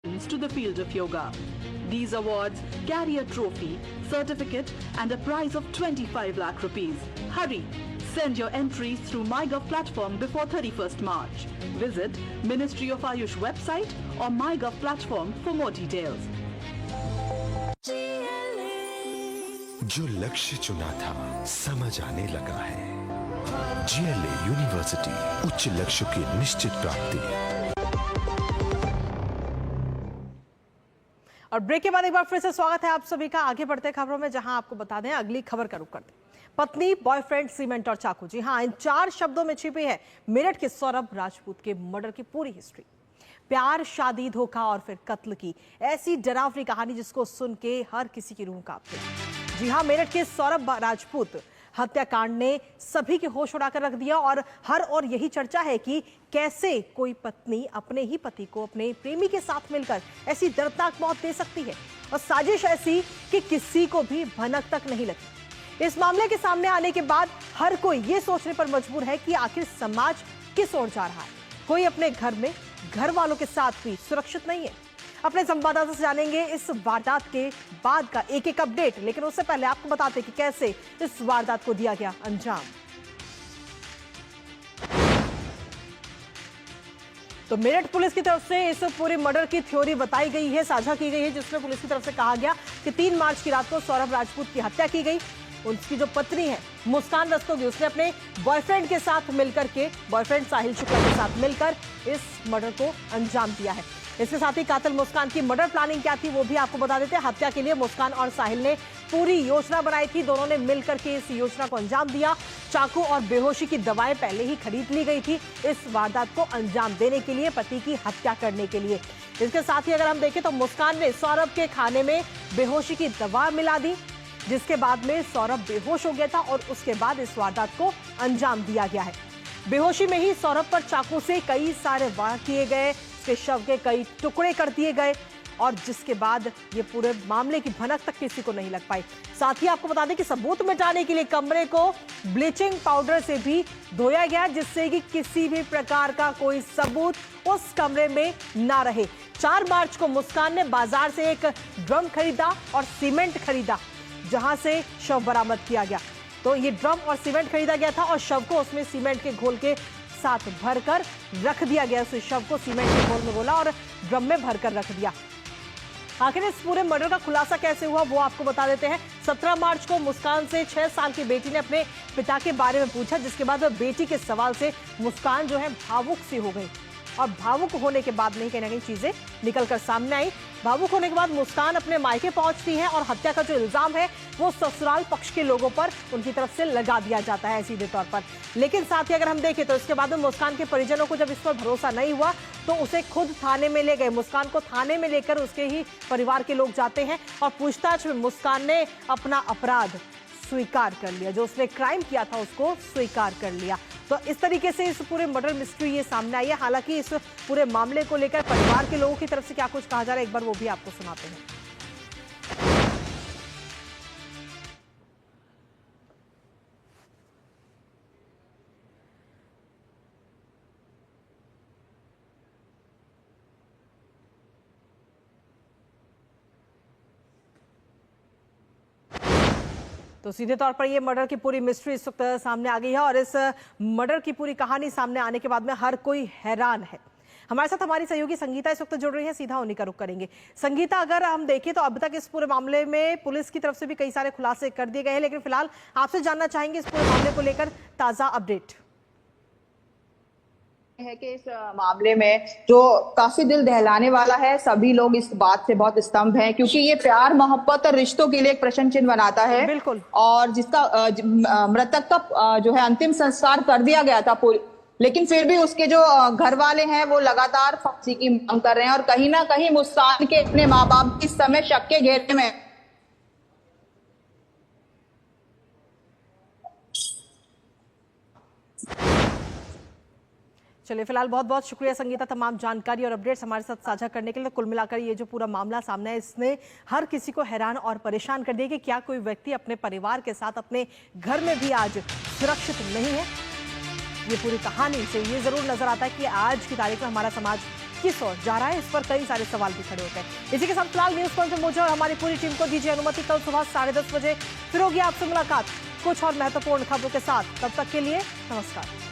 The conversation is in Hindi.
to the field of yoga. These awards carry a trophy, certificate and a prize of 25 lakh rupees. Hurry! Send your entries through MyGov platform before 31st March. Visit Ministry of Ayush website or MyGov platform for more details. जो लक्ष्य चुना था समझ आने लगा है। GLA यूनिवर्सिटी, उच्च लक्ष्य की निश्चित प्राप्ति। और ब्रेक के बाद एक बार फिर से स्वागत है आप सभी का। आगे बढ़ते खबरों में, जहां आपको बता दें अगली खबर का रुख करते हैं। पत्नी, बॉयफ्रेंड, सीमेंट और चाकू। जी हां, इन 4 शब्दों में छिपी है मेरठ के सौरभ राजपूत के मर्डर की पूरी हिस्ट्री। प्यार, शादी, धोखा और फिर कत्ल की ऐसी डरावनी कहानी जिसको सुन के हर किसी की रूह कांपती है। जी हां, मेरठ के सौरभ राजपूत हत्याकांड ने सभी के होश उड़ाकर रख दिया और हर और यही चर्चा है कि कैसे कोई पत्नी अपने ही पति को अपने प्रेमी के साथ मिलकर ऐसी दर्दनाक मौत दे सकती है, और साजिश ऐसी कि किसी को भी भनक तक नहीं लगी। इस मामले के सामने आने के बाद हर कोई ये सोचने पर मजबूर है कि आखिर समाज किस ओर जा रहा है। कोई अपने घर में घर वालों के साथ भी सुरक्षित नहीं है। अपने संवाददाता से जानेंगे इस वारदात के बाद का एक एक अपडेट, लेकिन उससे पहले आपको बताते कि कैसे इस वारदात को दिया गया अंजाम। तो मेरठ पुलिस की तरफ से इस पूरे मर्डर की थ्योरी बताई गई है, साझा की गई है, जिसमें पुलिस की तरफ से कहा गया कि 3 मार्च की रात को सौरभ राजपूत की हत्या की गई। उसकी जो पत्नी है मुस्कान रस्तोगी, उसने अपने बॉयफ्रेंड के साथ मिलकर के, बॉयफ्रेंड साहिल शुक्ला के साथ मिलकर इस मर्डर को अंजाम दिया है। इसके साथ ही कातिल मुस्कान की मर्डर प्लानिंग क्या थी वो भी आपको बता देते हैं। हत्या के लिए मुस्कान और साहिल ने पूरी योजना बनाई थी। दोनों ने मिलकर के इस योजना को अंजाम दिया। चाकू और बेहोशी की दवाएं पहले ही खरीद ली गई थी इस वारदात को अंजाम देने के लिए, पति की हत्या करने के लिए। इसके साथ ही अगर हम देखें तो मुस्कान ने सौरभ के खाने में बेहोशी की दवा मिला दी, जिसके बाद में सौरभ बेहोश हो गया था और उसके बाद इस वारदात को अंजाम दिया गया है। बेहोशी में ही सौरभ पर चाकू से कई सारे वार किए गए, उसके शव के कई टुकड़े कर दिए गए और जिसके बाद ये पूरे मामले की भनक तक किसी को नहीं लग पाई। साथ ही आपको बता दें कि सबूत मिटाने के लिए कमरे को ब्लीचिंग पाउडर से भी धोया गया, जिससे कि किसी भी प्रकार का कोई सबूत उस कमरे में ना रहे। 4 मार्च को मुस्कान ने बाजार से एक ड्रम खरीदा और सीमेंट खरीदा, जहां से शव बरामद किया गया। तो ये ड्रम और सीमेंट खरीदा गया था और शव को उसमें सीमेंट के घोल के साथ भरकर रख दिया गया। उस शव को सीमेंट के घोल में घोला और ड्रम में भरकर रख दिया। आखिर इस पूरे मर्डर का खुलासा कैसे हुआ वो आपको बता देते हैं। 17 मार्च को मुस्कान से 6 साल की बेटी ने अपने पिता के बारे में पूछा, जिसके बाद बेटी के सवाल से मुस्कान जो है भावुक सी हो गई और भावुक होने के बाद नहीं कहीं ना कहीं चीजें निकलकर सामने आई। भावुक होने के बाद मुस्कान अपने मायके पहुंचती है और हत्या का जो इल्जाम है वो ससुराल पक्ष के लोगों पर उनकी तरफ से लगा दिया जाता है सीधे तौर पर। लेकिन साथ ही अगर हम देखें तो इसके बाद में मुस्कान के परिजनों को जब इस पर भरोसा नहीं हुआ तो उसे खुद थाने में ले गए। मुस्कान को थाने में लेकर उसके ही परिवार के लोग जाते हैं और पूछताछ में मुस्कान ने अपना अपराध स्वीकार कर लिया, जो उसने क्राइम किया था उसको स्वीकार कर लिया। तो इस तरीके से इस पूरे मर्डर मिस्ट्री ये सामने आई है। हालांकि इस पूरे मामले को लेकर परिवार के लोगों की तरफ से क्या कुछ कहा जा रहा है, एक बार वो भी आपको सुनाते हैं। तो सीधे तौर पर ये मर्डर की पूरी मिस्ट्री इस वक्त सामने आ गई है और इस मर्डर की पूरी कहानी सामने आने के बाद में हर कोई हैरान है। हमारे साथ हमारी सहयोगी संगीता इस वक्त जुड़ रही है, सीधा उन्हीं का रुख करेंगे। संगीता, अगर हम देखें तो अब तक इस पूरे मामले में पुलिस की तरफ से भी कई सारे खुलासे कर दिए गए हैं, लेकिन फिलहाल आपसे जानना चाहेंगे इस पूरे मामले को लेकर ताजा अपडेट है कि इस मामले में जो काफी दिल दहलाने वाला है, सभी लोग इस बात से बहुत स्तंभ हैं क्योंकि ये प्यार, मोहब्बत और रिश्तों के लिए एक प्रश्न चिन्ह बनाता है। बिल्कुल। और जिसका मृतक का जो है अंतिम संस्कार कर दिया गया था लेकिन फिर भी उसके जो घर वाले हैं वो लगातार फांसी की मांग कर रहे हैं और कहीं ना कहीं मुस्कान के अपने माँ बाप इस समय शक के घेरे में। चलिए, फिलहाल बहुत बहुत शुक्रिया संगीता, तमाम जानकारी और अपडेट्स हमारे साथ साझा करने के लिए। कुल मिलाकर ये जो पूरा मामला सामने है इसने हर किसी को हैरान और परेशान कर दिया कि क्या कोई व्यक्ति अपने परिवार के साथ अपने घर में भी आज सुरक्षित नहीं है। ये पूरी कहानी से ये जरूर नजर आता है कि आज की तारीख में हमारा समाज किस ओर जा रहा है, इस पर कई सारे सवाल भी खड़े होते हैं। इसी के साथ फिलहाल न्यूज पॉइंट पे मुझे और हमारी पूरी टीम को दीजिए अनुमति। कल सुबह 10:30 बजे फिर होगी आपसे मुलाकात कुछ और महत्वपूर्ण खबरों के साथ। तब तक के लिए नमस्कार।